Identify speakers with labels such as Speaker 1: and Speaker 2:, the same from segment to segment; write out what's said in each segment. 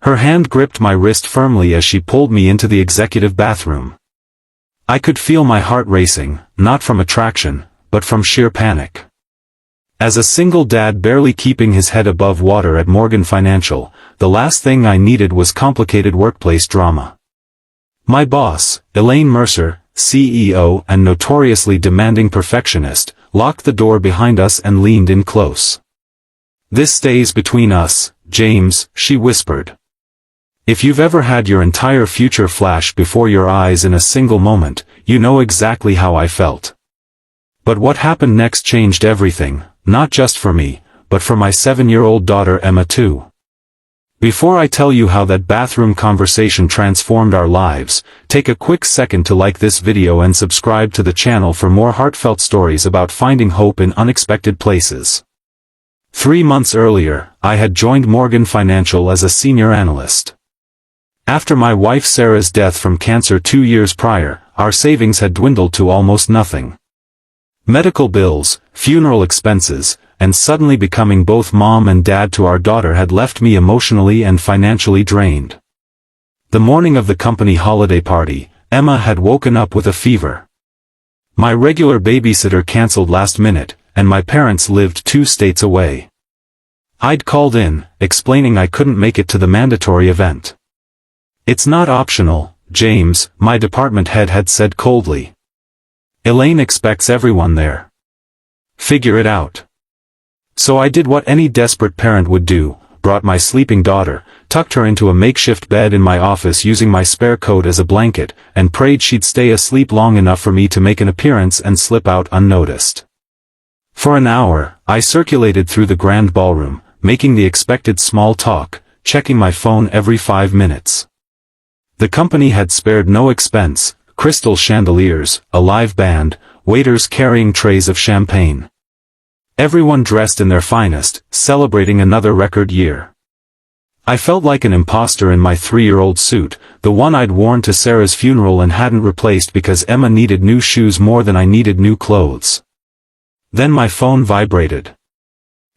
Speaker 1: Her hand gripped my wrist firmly as she pulled me into the executive bathroom. I could feel my heart racing, not from attraction, but from sheer panic. As a single dad barely keeping his head above water at Morgan Financial, the last thing I needed was complicated workplace drama. My boss, Elaine Mercer, CEO and notoriously demanding perfectionist, locked the door behind us and leaned in close. "This stays between us, James," she whispered. "If you've ever had your entire future flash before your eyes in a single moment, you know exactly how I felt." But what happened next changed everything, not just for me, but for my 7-year-old daughter Emma too. Before I tell you how that bathroom conversation transformed our lives, take a quick second to like this video and subscribe to the channel for more heartfelt stories about finding hope in unexpected places. 3 months earlier, I had joined Morgan Financial as a senior analyst. After my wife Sarah's death from cancer 2 years prior, our savings had dwindled to almost nothing. Medical bills, funeral expenses, and suddenly becoming both mom and dad to our daughter had left me emotionally and financially drained. The morning of the company holiday party, Emma had woken up with a fever. My regular babysitter canceled last minute, and my parents lived 2 states away. I'd called in, explaining I couldn't make it to the mandatory event. "It's not optional, James," my department head had said coldly. "Elaine expects everyone there. Figure it out." So I did what any desperate parent would do, brought my sleeping daughter, tucked her into a makeshift bed in my office using my spare coat as a blanket, and prayed she'd stay asleep long enough for me to make an appearance and slip out unnoticed. For an hour, I circulated through the grand ballroom, making the expected small talk, checking my phone every 5 minutes. The company had spared no expense: crystal chandeliers, a live band, waiters carrying trays of champagne. Everyone dressed in their finest, celebrating another record year. I felt like an imposter in my 3-year-old suit, the one I'd worn to Sarah's funeral and hadn't replaced because Emma needed new shoes more than I needed new clothes. Then my phone vibrated.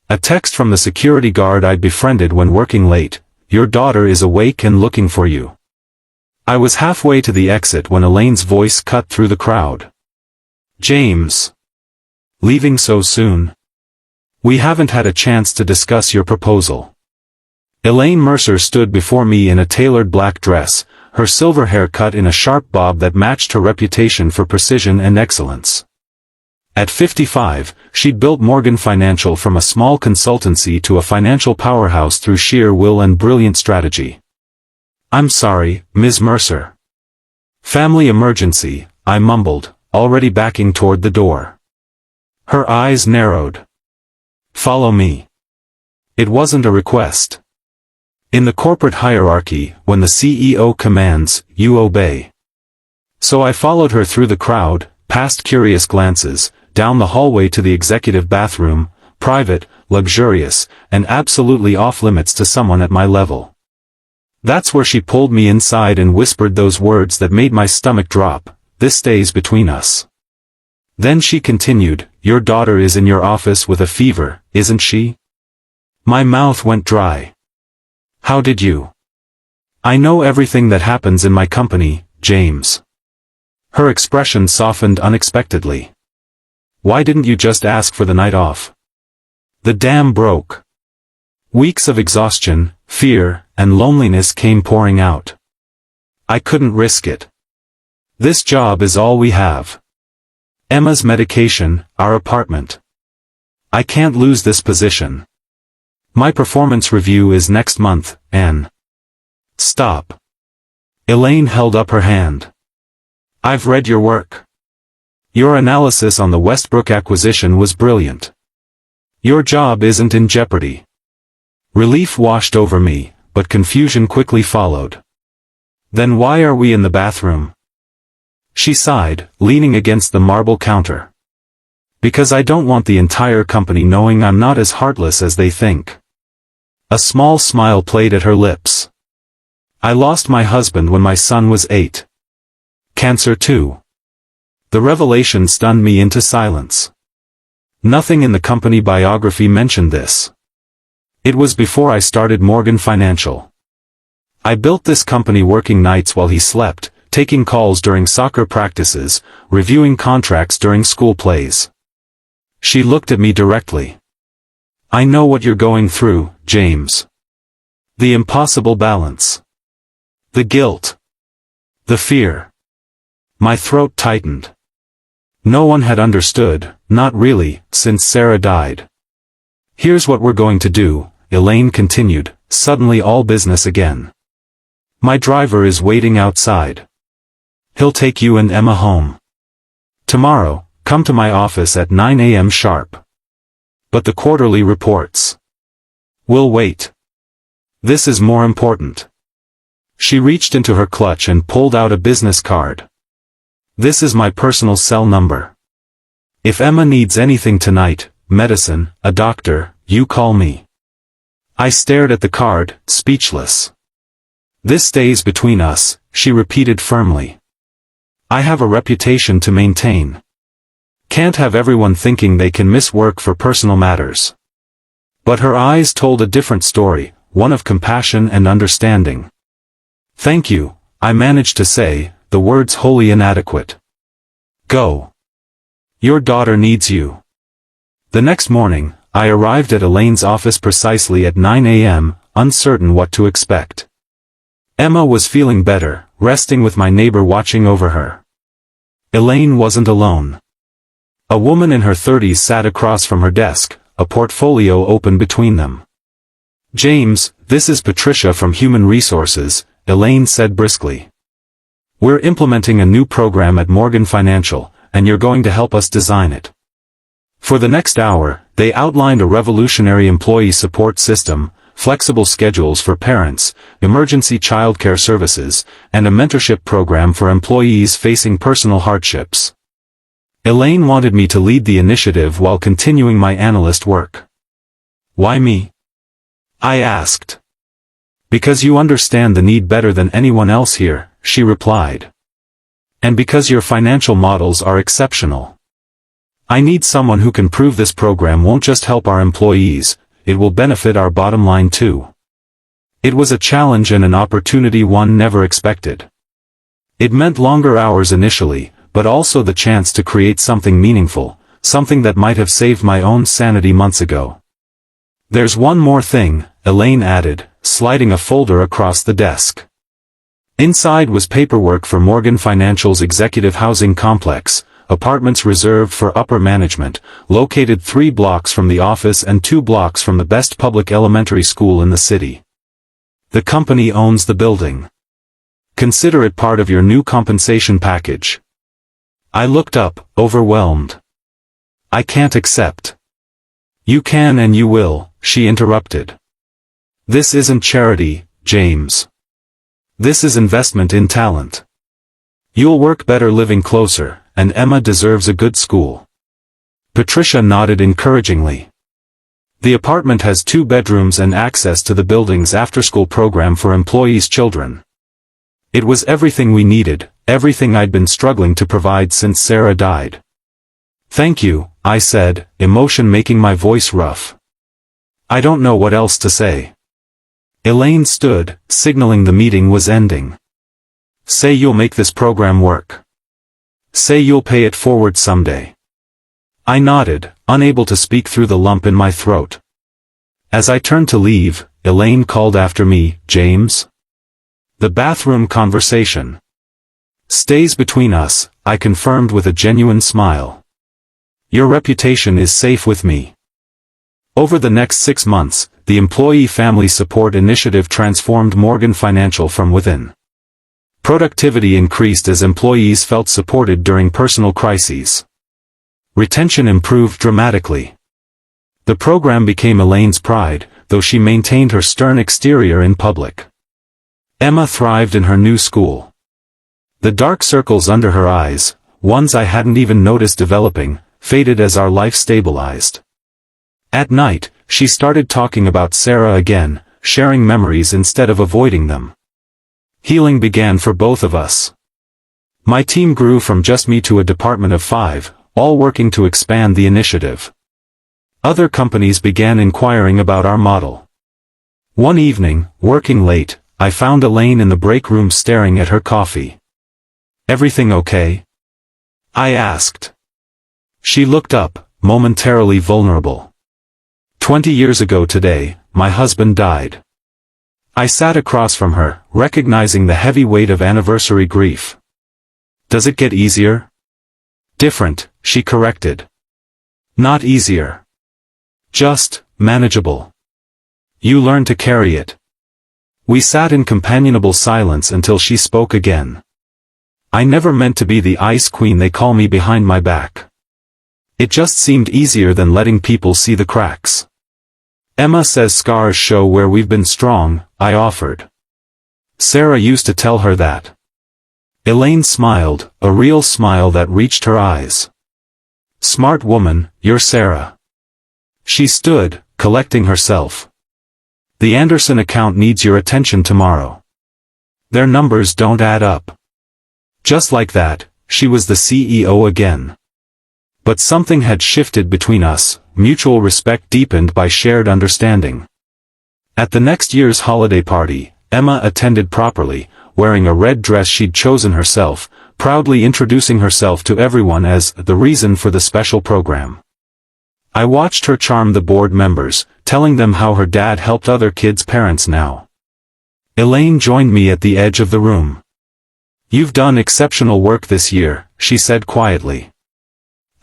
Speaker 1: A text from the security guard I'd befriended when working late: "Your daughter is awake and looking for you." I was halfway to the exit when Elaine's voice cut through the crowd. "James. Leaving so soon? We haven't had a chance to discuss your proposal." Elaine Mercer stood before me in a tailored black dress, her silver hair cut in a sharp bob that matched her reputation for precision and excellence. At 55, she'd built Morgan Financial from a small consultancy to a financial powerhouse through sheer will and brilliant strategy. "I'm sorry, Ms. Mercer." "Family emergency," I mumbled, already backing toward the door. Her eyes narrowed. "Follow me." It wasn't a request. In the corporate hierarchy, when the CEO commands, you obey. So I followed her through the crowd, past curious glances, down the hallway to the executive bathroom, private, luxurious, and absolutely off-limits to someone at my level. That's where she pulled me inside and whispered those words that made my stomach drop: "This stays between us." Then she continued, "Your daughter is in your office with a fever, isn't she?" My mouth went dry. "How did you?" "I know everything that happens in my company, James." Her expression softened unexpectedly. "Why didn't you just ask for the night off?" The dam broke. Weeks of exhaustion, fear, and loneliness came pouring out. I couldn't risk it. This job is all we have. Emma's medication, our apartment. I can't lose this position. My performance review is next month, and... Stop. Elaine held up her hand. "I've read your work. Your analysis on the Westbrook acquisition was brilliant. Your job isn't in jeopardy." Relief washed over me, but confusion quickly followed. "Then why are we in the bathroom?" She sighed, leaning against the marble counter. "Because I don't want the entire company knowing I'm not as heartless as they think." A small smile played at her lips. "I lost my husband when my son was 8. Cancer too." The revelation stunned me into silence. Nothing in the company biography mentioned this. It was before I started Morgan Financial. I built this company working nights while he slept, taking calls during soccer practices, reviewing contracts during school plays. She looked at me directly. I know what you're going through, James. The impossible balance. The guilt. The fear. My throat tightened. No one had understood, not really, since Sarah died. Here's what we're going to do, Elaine continued, suddenly all business again. My driver is waiting outside. He'll take you and Emma home. Tomorrow, come to my office at 9 a.m. sharp. But the quarterly reports. We'll wait. This is more important. She reached into her clutch and pulled out a business card. This is my personal cell number. If Emma needs anything tonight, medicine, a doctor, you call me. I stared at the card, speechless. This stays between us, she repeated firmly. I have a reputation to maintain. Can't have everyone thinking they can miss work for personal matters. But her eyes told a different story, one of compassion and understanding. Thank you, I managed to say, the words wholly inadequate. Go. Your daughter needs you. The next morning, I arrived at Elaine's office precisely at 9 a.m., uncertain what to expect. Emma was feeling better, resting with my neighbor watching over her. Elaine wasn't alone. A woman in her 30s sat across from her desk, a portfolio open between them. James, this is Patricia from Human Resources, Elaine said briskly. We're implementing a new program at Morgan Financial, and you're going to help us design it. For the next hour, they outlined a revolutionary employee support system, flexible schedules for parents, emergency childcare services, and a mentorship program for employees facing personal hardships. Elaine wanted me to lead the initiative while continuing my analyst work. Why me? I asked. Because you understand the need better than anyone else here, she replied. And because your financial models are exceptional. I need someone who can prove this program won't just help our employees, it will benefit our bottom line too. It was a challenge and an opportunity one never expected. It meant longer hours initially, but also the chance to create something meaningful, something that might have saved my own sanity months ago. There's one more thing, Elaine added, sliding a folder across the desk. Inside was paperwork for Morgan Financial's executive housing complex, apartments reserved for upper management, located 3 blocks from the office and 2 blocks from the best public elementary school in the city. The company owns the building. Consider it part of your new compensation package. I looked up, overwhelmed. I can't accept. You can and you will, she interrupted. This isn't charity, James. This is investment in talent. You'll work better living closer, and Emma deserves a good school. Patricia nodded encouragingly. The apartment has 2 bedrooms and access to the building's after-school program for employees' children. It was everything we needed, everything I'd been struggling to provide since Sarah died. Thank you, I said, emotion making my voice rough. I don't know what else to say. Elaine stood, signaling the meeting was ending. Say you'll make this program work. Say you'll pay it forward someday. I nodded, unable to speak through the lump in my throat. As I turned to leave, Elaine called after me, James? The bathroom conversation stays between us, I confirmed with a genuine smile. Your reputation is safe with me. Over the next 6 months, the Employee Family Support Initiative transformed Morgan Financial from within. Productivity increased as employees felt supported during personal crises. Retention improved dramatically. The program became Elaine's pride, though she maintained her stern exterior in public. Emma thrived in her new school. The dark circles under her eyes, ones I hadn't even noticed developing, faded as our life stabilized. At night, she started talking about Sarah again, sharing memories instead of avoiding them. Healing began for both of us. My team grew from just me to a department of 5, all working to expand the initiative. Other companies began inquiring about our model. One evening, working late, I found Elaine in the break room staring at her coffee. "Everything okay?" I asked. She looked up, momentarily vulnerable. 20 years ago today, my husband died. I sat across from her, recognizing the heavy weight of anniversary grief. "Does it get easier?" "Different," she corrected. "Not easier. Just manageable. You learn to carry it." We sat in companionable silence until she spoke again. "I never meant to be the ice queen they call me behind my back. It just seemed easier than letting people see the cracks." "Emma says scars show where we've been strong," I offered. "Sarah used to tell her that." Elaine smiled, a real smile that reached her eyes. "Smart woman, you're Sarah." She stood, collecting herself. "The Anderson account needs your attention tomorrow. Their numbers don't add up." Just like that, she was the CEO again. But something had shifted between us, mutual respect deepened by shared understanding. At the next year's holiday party, Emma attended properly, wearing a red dress she'd chosen herself, proudly introducing herself to everyone as the reason for the special program. I watched her charm the board members, telling them how her dad helped other kids' parents now. Elaine joined me at the edge of the room. "You've done exceptional work this year," she said quietly.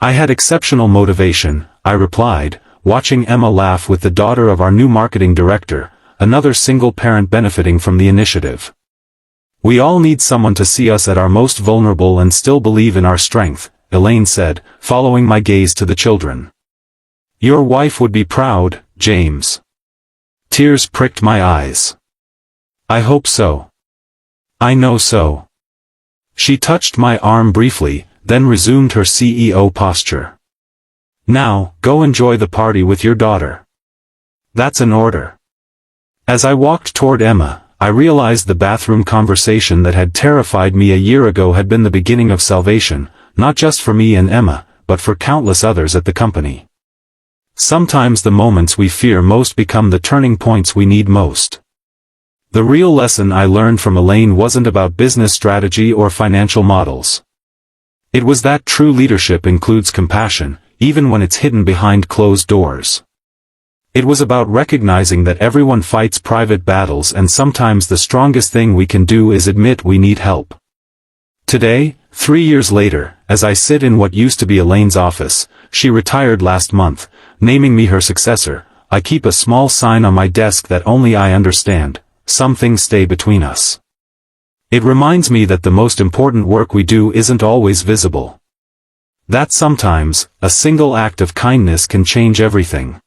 Speaker 1: "I had exceptional motivation," I replied, watching Emma laugh with the daughter of our new marketing director, another single parent benefiting from the initiative. "We all need someone to see us at our most vulnerable and still believe in our strength," Elaine said, following my gaze to the children. "Your wife would be proud, James." Tears pricked my eyes. "I hope so. I know so." She touched my arm briefly, then resumed her CEO posture. "Now, go enjoy the party with your daughter." "That's an order." As I walked toward Emma, I realized the bathroom conversation that had terrified me a year ago had been the beginning of salvation, not just for me and Emma, but for countless others at the company. Sometimes the moments we fear most become the turning points we need most. The real lesson I learned from Elaine wasn't about business strategy or financial models. It was that true leadership includes compassion, even when it's hidden behind closed doors. It was about recognizing that everyone fights private battles and sometimes the strongest thing we can do is admit we need help. Today, 3 years later, as I sit in what used to be Elaine's office, she retired last month, naming me her successor, I keep a small sign on my desk that only I understand, some things stay between us. It reminds me that the most important work we do isn't always visible. That sometimes, a single act of kindness can change everything.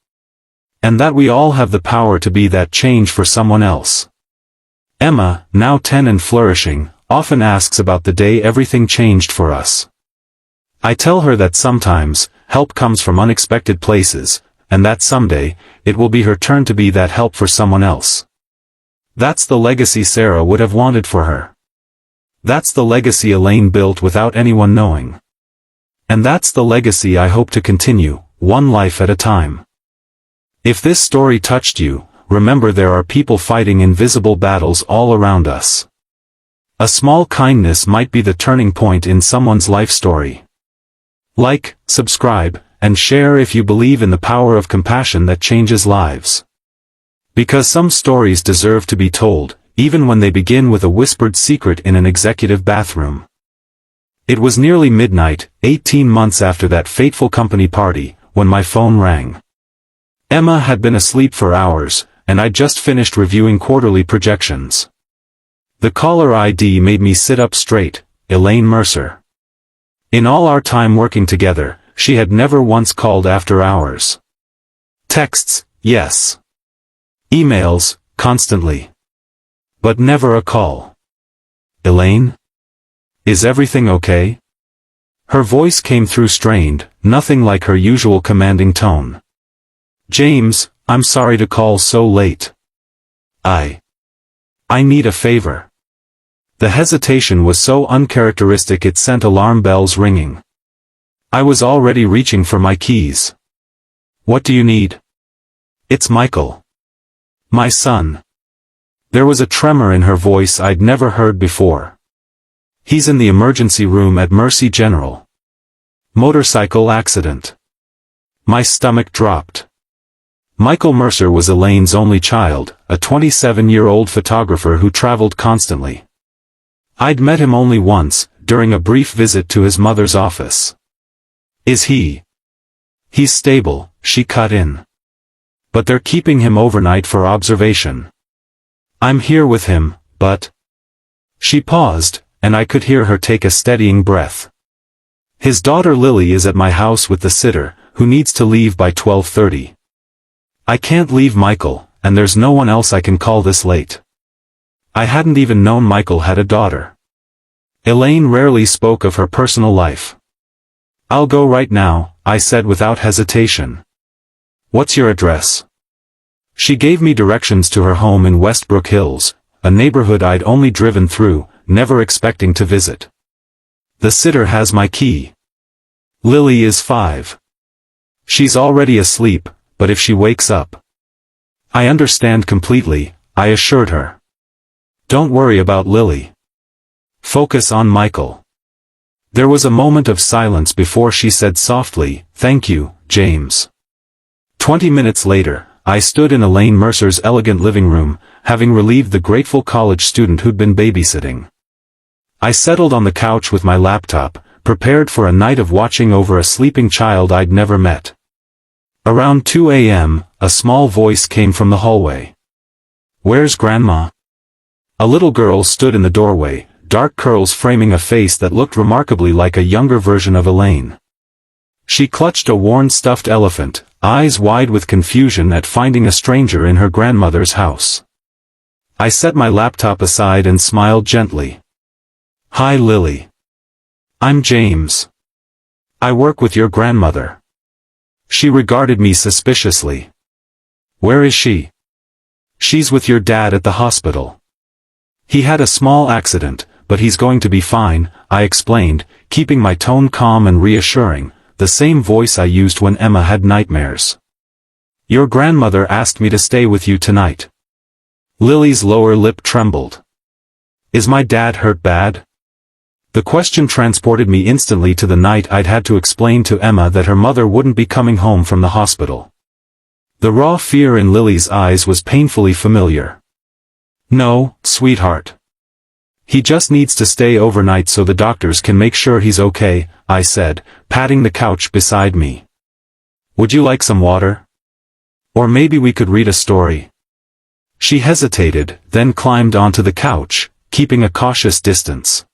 Speaker 1: And that we all have the power to be that change for someone else. Emma, now 10 and flourishing, often asks about the day everything changed for us. I tell her that sometimes, help comes from unexpected places, and that someday, it will be her turn to be that help for someone else. That's the legacy Sarah would have wanted for her. That's the legacy Elaine built without anyone knowing. And that's the legacy I hope to continue, one life at a time. If this story touched you, remember there are people fighting invisible battles all around us. A small kindness might be the turning point in someone's life story. Like, subscribe, and share if you believe in the power of compassion that changes lives. Because some stories deserve to be told, even when they begin with a whispered secret in an executive bathroom. It was nearly midnight, 18 months after that fateful company party, when my phone rang. Emma had been asleep for hours, and I'd just finished reviewing quarterly projections. The caller ID made me sit up straight, Elaine Mercer. In all our time working together, she had never once called after hours. Texts, yes. Emails, constantly. But never a call. "Elaine? Is everything okay?" Her voice came through strained, nothing like her usual commanding tone. "James, I'm sorry to call so late. I need a favor." The hesitation was so uncharacteristic it sent alarm bells ringing. I was already reaching for my keys. "What do you need?" "It's Michael. My son. There was a tremor in her voice I'd never heard before. He's in the emergency room at Mercy General. Motorcycle accident. My stomach dropped. Michael Mercer was Elaine's only child, a 27-year-old photographer who traveled constantly. I'd met him only once, during a brief visit to his mother's office. Is he? He's stable, she cut in. But they're keeping him overnight for observation. I'm here with him, but... She paused, and I could hear her take a steadying breath. His daughter Lily is at my house with the sitter, who needs to leave by 12:30. I can't leave Michael, and there's no one else I can call this late. I hadn't even known Michael had a daughter. Elaine rarely spoke of her personal life. I'll go right now, I said without hesitation. What's your address? She gave me directions to her home in Westbrook Hills, a neighborhood I'd only driven through, never expecting to visit. The sitter has my key. Lily is 5. She's already asleep, but if she wakes up... I understand completely, I assured her. Don't worry about Lily. Focus on Michael. There was a moment of silence before she said softly, "Thank you, James." 20 minutes later, I stood in Elaine Mercer's elegant living room, having relieved the grateful college student who'd been babysitting. I settled on the couch with my laptop, prepared for a night of watching over a sleeping child I'd never met. Around 2 a.m., a small voice came from the hallway. "Where's Grandma?" A little girl stood in the doorway, dark curls framing a face that looked remarkably like a younger version of Elaine. She clutched a worn stuffed elephant, eyes wide with confusion at finding a stranger in her grandmother's house. I set my laptop aside and smiled gently. "Hi Lily. I'm James. I work with your grandmother." She regarded me suspiciously. "Where is she?" "She's with your dad at the hospital. He had a small accident, but he's going to be fine," I explained, keeping my tone calm and reassuring, the same voice I used when Emma had nightmares. "Your grandmother asked me to stay with you tonight." Lily's lower lip trembled. "Is my dad hurt bad?" The question transported me instantly to the night I'd had to explain to Emma that her mother wouldn't be coming home from the hospital. The raw fear in Lily's eyes was painfully familiar. "No, sweetheart. He just needs to stay overnight so the doctors can make sure he's okay," I said, patting the couch beside me. "Would you like some water? Or maybe we could read a story?" She hesitated, then climbed onto the couch, keeping a cautious distance.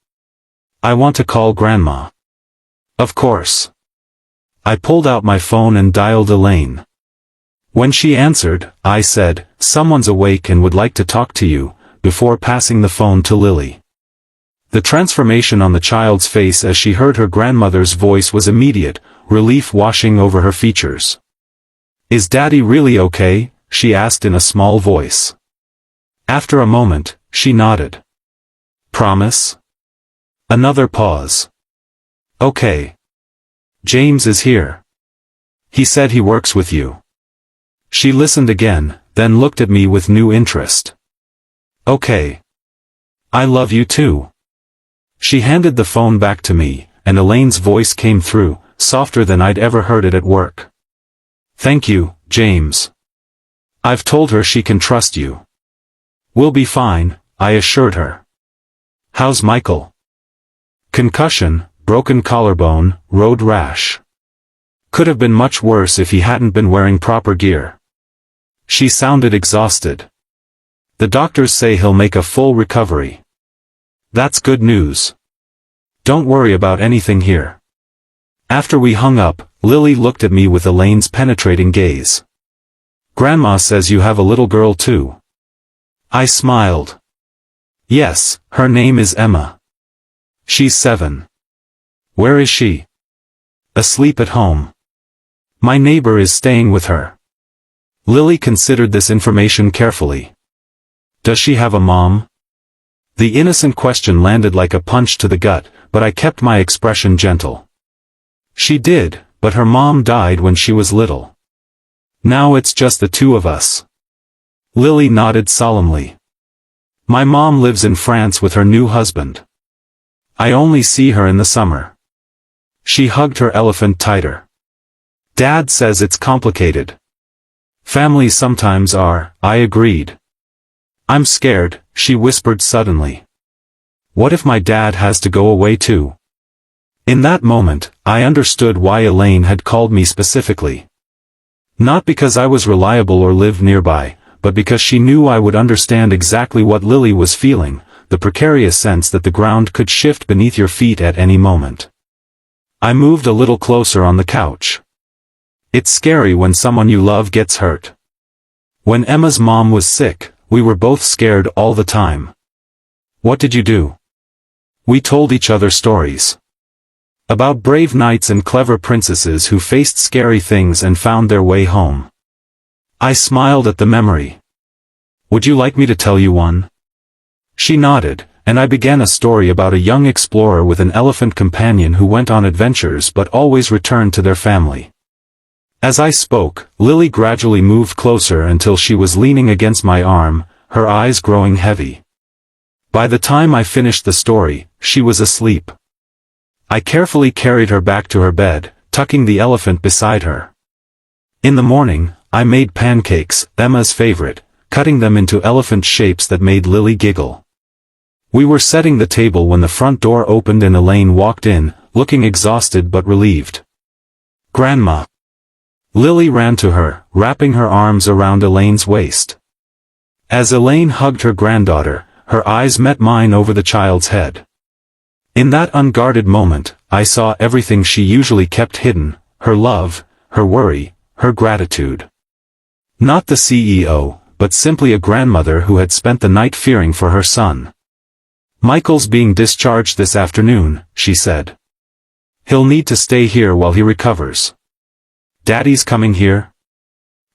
Speaker 1: "I want to call Grandma." "Of course." I pulled out my phone and dialed Elaine. When she answered, I said, "Someone's awake and would like to talk to you," before passing the phone to Lily. The transformation on the child's face as she heard her grandmother's voice was immediate, relief washing over her features. "Is Daddy really okay?" she asked in a small voice. After a moment, she nodded. "Promise?" Another pause. "Okay. James is here. He said he works with you." She listened again, then looked at me with new interest. "Okay. I love you too." She handed the phone back to me, and Elaine's voice came through, softer than I'd ever heard it at work. "Thank you, James. I've told her she can trust you." "We'll be fine," I assured her. "How's Michael?" "Concussion, broken collarbone, road rash. Could have been much worse if he hadn't been wearing proper gear." She sounded exhausted. "The doctors say he'll make a full recovery." "That's good news. Don't worry about anything here." After we hung up, Lily looked at me with Elaine's penetrating gaze. "Grandma says you have a little girl too." I smiled. "Yes, her name is Emma. She's 7. "Where is she?" "Asleep at home. My neighbor is staying with her." Lily considered this information carefully. "Does she have a mom?" The innocent question landed like a punch to the gut, but I kept my expression gentle. "She did, but her mom died when she was little. Now it's just the two of us." Lily nodded solemnly. My mom lives in France with her new husband. I only see her in the summer. She hugged her elephant tighter. Dad says it's complicated. Families sometimes are, I agreed. I'm scared, she whispered suddenly. What if my dad has to go away too? In that moment, I understood why Elaine had called me specifically. Not because I was reliable or lived nearby, but because she knew I would understand exactly what Lily was feeling, the precarious sense that the ground could shift beneath your feet at any moment. I moved a little closer on the couch. It's scary when someone you love gets hurt. When Emma's mom was sick, we were both scared all the time. What did you do? We told each other stories. About brave knights and clever princesses who faced scary things and found their way home. I smiled at the memory. Would you like me to tell you one? She nodded, and I began a story about a young explorer with an elephant companion who went on adventures but always returned to their family. As I spoke, Lily gradually moved closer until she was leaning against my arm, her eyes growing heavy. By the time I finished the story, she was asleep. I carefully carried her back to her bed, tucking the elephant beside her. In the morning, I made pancakes, Emma's favorite, cutting them into elephant shapes that made Lily giggle. We were setting the table when the front door opened and Elaine walked in, looking exhausted but relieved. Grandma. Lily ran to her, wrapping her arms around Elaine's waist. As Elaine hugged her granddaughter, her eyes met mine over the child's head. In that unguarded moment, I saw everything she usually kept hidden, her love, her worry, her gratitude. Not the CEO, but simply a grandmother who had spent the night fearing for her son. Michael's being discharged this afternoon, she said. He'll need to stay here while he recovers. Daddy's coming here?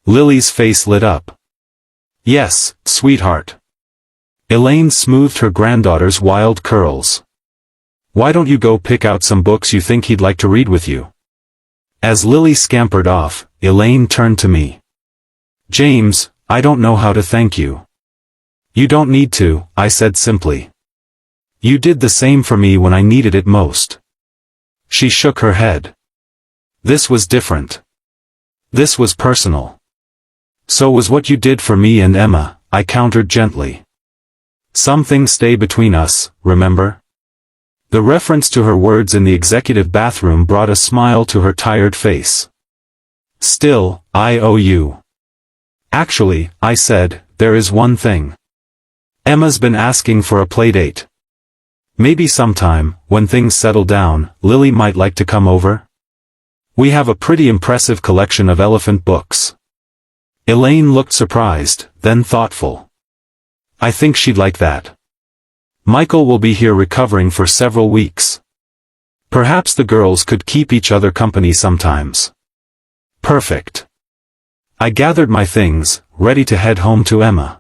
Speaker 1: Lily's face lit up. Yes, sweetheart. Elaine smoothed her granddaughter's wild curls. Why don't you go pick out some books you think he'd like to read with you? As Lily scampered off, Elaine turned to me. James, I don't know how to thank you. You don't need to, I said simply. You did the same for me when I needed it most. She shook her head. This was different. This was personal. So was what you did for me and Emma, I countered gently. Some things stay between us, remember? The reference to her words in the executive bathroom brought a smile to her tired face. Still, I owe you. Actually, I said, there is one thing. Emma's been asking for a playdate. Maybe sometime, when things settle down, Lily might like to come over? We have a pretty impressive collection of elephant books. Elaine looked surprised, then thoughtful. I think she'd like that. Michael will be here recovering for several weeks. Perhaps the girls could keep each other company sometimes. Perfect. I gathered my things, ready to head home to Emma.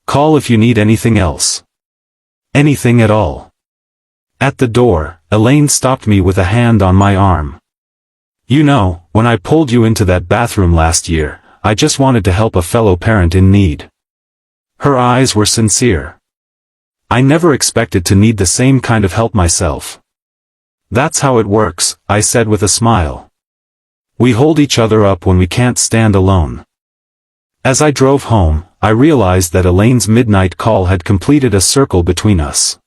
Speaker 1: Call if you need anything else. Anything at all. At the door, Elaine stopped me with a hand on my arm. You know, when I pulled you into that bathroom last year, I just wanted to help a fellow parent in need. Her eyes were sincere. I never expected to need the same kind of help myself. That's how it works, I said with a smile. We hold each other up when we can't stand alone. As I drove home, I realized that Elaine's midnight call had completed a circle between us.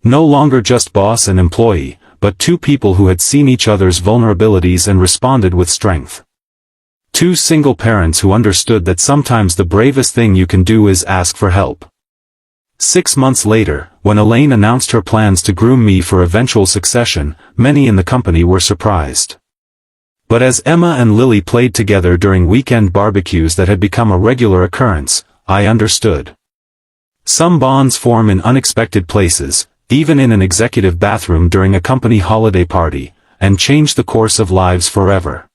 Speaker 1: No longer just boss and employee, but two people who had seen each other's vulnerabilities and responded with strength. Two single parents who understood that sometimes the bravest thing you can do is ask for help. 6 months later, when Elaine announced her plans to groom me for eventual succession, many in the company were surprised. But as Emma and Lily played together during weekend barbecues that had become a regular occurrence, I understood. Some bonds form in unexpected places, even in an executive bathroom during a company holiday party, and change the course of lives forever.